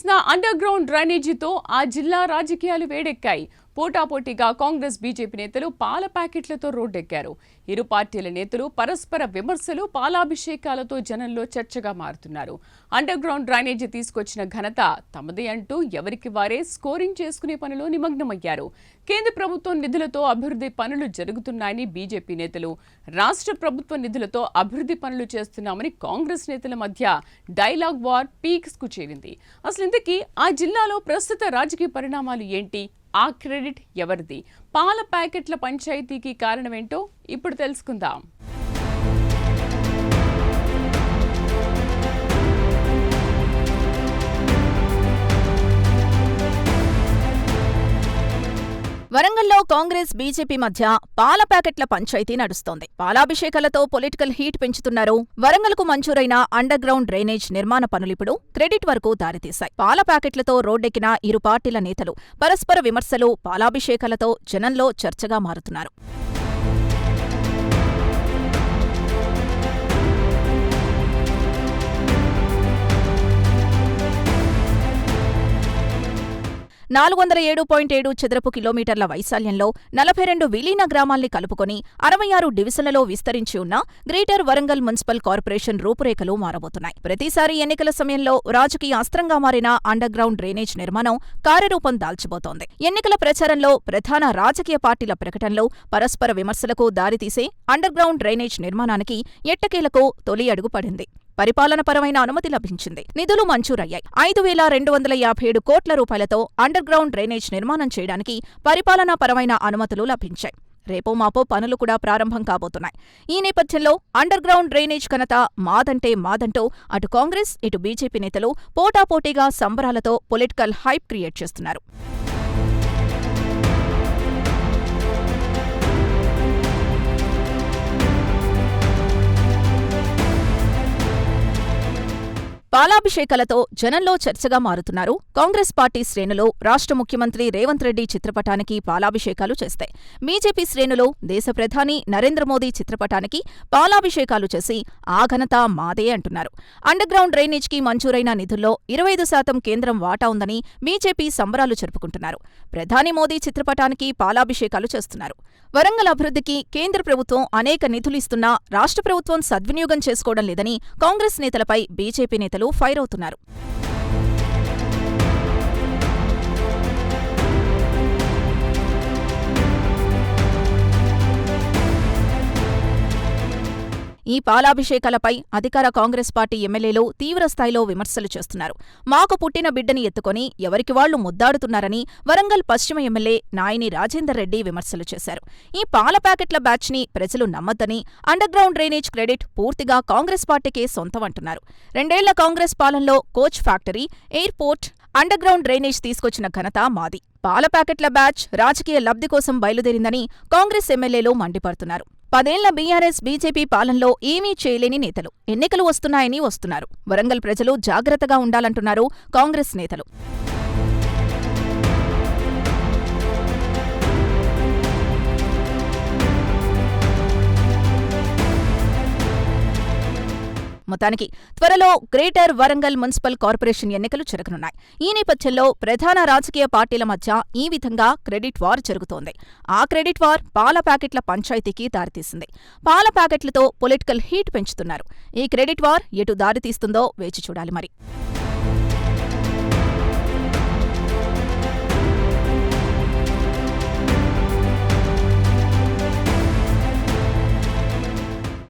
చేసిన under ground డ్రైనేజీతో ఆ జిల్లా రాజకీయాలు వేడెక్కాయి. పోటాపోటీగా కాంగ్రెస్ బీజేపీ నేతలు పాల ప్యాకెట్లతో రోడ్డెక్కారు. ఇరు పార్టీల నేతలు పరస్పర విమర్శలు, పాలాభిషేకాలతో జనంలో చర్చగా మారుతున్నారు. అండర్ గ్రౌండ్ డ్రైనేజీ తీసుకొచ్చిన ఘనత తమదే అంటూ ఎవరికి వారే స్కోరింగ్ చేసుకునే పనిలో నిమగ్నమయ్యారు. కేంద్ర ప్రభుత్వం నిధులతో అభివృద్ధి పనులు జరుగుతున్నాయని బీజేపీ నేతలు, రాష్ట్ర ప్రభుత్వ నిధులతో అభివృద్ధి పనులు చేస్తున్నామని కాంగ్రెస్ నేతల మధ్య డైలాగ్ వార్ పీక్స్ కు చేరింది. అసలు ఇంతకీ ఆ జిల్లాలో ప్రస్తుత రాజకీయ పరిణామాలు ఏంటి? ఆ క్రెడిట్ ఎవరిది? పాల ప్యాకెట్ల పంచాయతీకి కారణమేంటో ఇప్పుడు తెలుసుకుందాం. వరంగల్లో కాంగ్రెస్ బీజేపీ మధ్య పాల ప్యాకెట్ల పంచాయతీ నడుస్తోంది. పాలాభిషేకాలతో పొలిటికల్ హీట్ పెంచుతున్నారు. వరంగల్కు మంజూరైన అండర్ గ్రౌండ్ డ్రైనేజ్ నిర్మాణ పనులిప్పుడు క్రెడిట్ వరకు దారితీశాయి. పాల ప్యాకెట్లతో రోడ్డెక్కిన ఇరు పార్టీల నేతలు పరస్పర విమర్శలు, పాలాభిషేకాలతో జనంలో చర్చగా మారుతున్నారు. (407.7 చదరపు కిలోమీటర్ల వైశాల్యంలో 42 విలీన గ్రామాల్ని కలుపుకొని 66 డివిజన్లలో విస్తరించి ఉన్న గ్రేటర్ వరంగల్ మున్సిపల్ కార్పొరేషన్ రూపురేఖలు మారబోతున్నాయి. ప్రతిసారి ఎన్నికల సమయంలో రాజకీయ అస్త్రంగా మారిన అండర్ గ్రౌండ్ డ్రైనేజ్ నిర్మాణం కార్యరూపం దాల్చబోతోంది. ఎన్నికల ప్రచారంలో ప్రధాన రాజకీయ పార్టీల ప్రకటనలో పరస్పర విమర్శలకు దారితీసే అండర్ గ్రౌండ్ డ్రైనేజ్ నిర్మాణానికి ఎట్టకేలకు తొలి అడుగు పడింది. పరిపాలనపరమైన అనుమతి లభించింది. నిధులు మంజూరయ్యాయి. 5,257 కోట్ల రూపాయలతో అండర్ గ్రౌండ్ డ్రైనేజ్ నిర్మాణం చేయడానికి పరిపాలనాపరమైన అనుమతులు లభించాయి. రేపో మాపో పనులు కూడా ప్రారంభం కాబోతున్నాయి. ఈ నేపథ్యంలో అండర్ గ్రౌండ్ డ్రైనేజ్ ఘనత మాదంటే మాదంటూ అటు కాంగ్రెస్, ఇటు బీజేపీ నేతలు పోటాపోటీగా సంబరాలతో పొలిటికల్ హైప్ క్రియేట్ చేస్తున్నారు. పాలాభిషేకాలతో జనంలో చర్చగా మారుతున్నారు. కాంగ్రెస్ పార్టీ శ్రేణులు రాష్ట్ర ముఖ్యమంత్రి రేవంత్ రెడ్డి చిత్రపటానికి పాలాభిషేకాలు చేస్తాయి. బీజేపీ శ్రేణులు దేశ ప్రధాని నరేంద్ర మోదీ చిత్రపటానికి పాలాభిషేకాలు చేసి ఆ ఘనత మాదే అంటున్నారు. అండర్ గ్రౌండ్ డ్రైనేజ్కి మంజూరైన నిధుల్లో 25% కేంద్రం వాటా ఉందని బీజేపీ సంబరాలు జరుపుకుంటున్నారు. ప్రధాని మోదీ చిత్రపటానికి పాలాభిషేకాలు చేస్తున్నారు. వరంగల్ అభివృద్ధికి కేంద్ర ప్రభుత్వం అనేక నిధులు ఇస్తున్నా రాష్ట్ర ప్రభుత్వం సద్వినియోగం చేసుకోవడం లేదని కాంగ్రెస్ నేతలపై బీజేపీ నేతలు ఫైర్ అవుతున్నారు. ఈ పాలాభిషేకాలపై అధికార కాంగ్రెస్ పార్టీ ఎమ్మెల్యేలు తీవ్రస్థాయిలో విమర్శలు చేస్తున్నారు. మాకు పుట్టిన బిడ్డని ఎత్తుకొని ఎవరికి వాళ్లు ముద్దాడుతున్నారని వరంగల్ పశ్చిమ ఎమ్మెల్యే నాయిని రాజేందర్ రెడ్డి విమర్శలు చేశారు. ఈ పాల ప్యాకెట్ల బ్యాచ్ని ప్రజలు నమ్మొద్దని, అండర్ గ్రౌండ్ డ్రైనేజ్ క్రెడిట్ పూర్తిగా కాంగ్రెస్ పార్టీకే సొంతమంటున్నారు. 2 ఏళ్ల కాంగ్రెస్ పాలనలో coach factory, airport, under ground drainage తీసుకొచ్చిన ఘనత మాది. పాల ప్యాకెట్ల బ్యాచ్ రాజకీయ లబ్ధి కోసం బయలుదేరిందని కాంగ్రెస్ ఎమ్మెల్యేలు మండిపడుతున్నారు. 10 ఏళ్ల బీఆర్ఎస్ బీజేపీ పాలనలో ఏమీ చేయలేని నేతలు ఎన్నికలు వస్తున్నాయని వస్తున్నారు. వరంగల్ ప్రజలు జాగ్రత్తగా ఉండాలంటున్నారు కాంగ్రెస్ నేతలు. మొత్తానికి త్వరలో గ్రేటర్ వరంగల్ మున్సిపల్ కార్పొరేషన్ ఎన్నికలు జరగనున్నాయి. ఈ నేపథ్యంలో ప్రధాన రాజకీయ పార్టీల మధ్య ఈ విధంగా క్రెడిట్ వార్ జరుగుతోంది. ఆ క్రెడిట్ వార్ పాల ప్యాకెట్ల పంచాయతీకి దారితీసింది. పాల ప్యాకెట్లతో పొలిటికల్ హీట్ పెంచుతున్నారు. ఈ క్రెడిట్ వార్ ఎటు దారితీస్తుందో వేచి చూడాలి మరి.